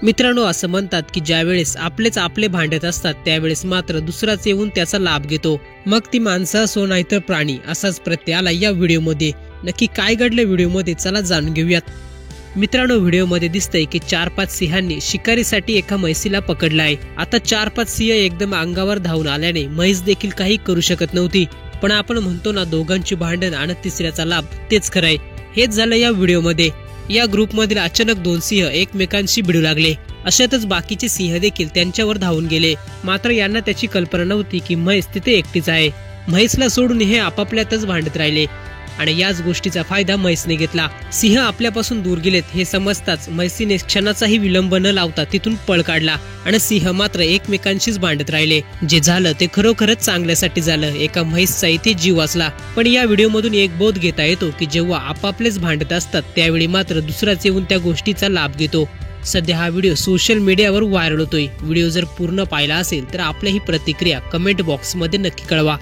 मित्रांनो, असं म्हणतात की ज्यावेळेस आपलेच आपले भांडत असतात त्यावेळेस मात्र दुसराच येऊन त्याचा लाभ घेतो, मग ती माणसं असो नाहीतर प्राणी. असाच प्रत्यय आला या व्हिडिओमध्ये. नक्की काय घडलं व्हिडिओमध्ये, चला जाणून घेऊयात. मित्रांनो, व्हिडिओमध्ये दिसतंय की 4-5 सिंहांनी शिकारीसाठी एका म्हैसीला पकडलाय. आता 4-5 सिंह एकदम अंगावर धावून आल्याने म्हैस देखील काही करू शकत नव्हती. पण आपण म्हणतो ना, दोघांची भांडण आणि तिसऱ्याचा लाभ, तेच खरंय. हेच झालं या व्हिडिओमध्ये. या ग्रुपमधील अचानक 2 सिंह एकमेकांशी भिडू लागले. अशातच बाकीचे सिंह देखील त्यांच्यावर धावून गेले. मात्र यांना त्याची कल्पना नव्हती की म्हैस तिथे एकटीच आहे. म्हैसला सोडून हे आपापल्यातच भांडत राहिले आणि याच गोष्टीचा फायदा म्हैसने घेतला. सिंह आपल्यापासून दूर गेलेत हे समजताच म्हैसीने क्षणाचाही विलंब न लावता तिथून पळ काढला आणि सिंह मात्र एकमेकांशीच भांडत राहिले. जे झालं ते खरोखरच चांगल्यासाठी झालं. एका म्हैसचा इथे जीव वाचला. पण या व्हिडिओमधून एक बोध घेता येतो की जेव्हा आपापलेच भांडत असतात त्यावेळी मात्र दुसराच येऊन त्या गोष्टीचा लाभ घेतो. सध्या हा व्हिडिओ सोशल मीडियावर व्हायरल होतोय. व्हिडिओ जर पूर्ण पाहिला असेल तर आपली ही प्रतिक्रिया कमेंट बॉक्स मध्ये नक्की कळवा.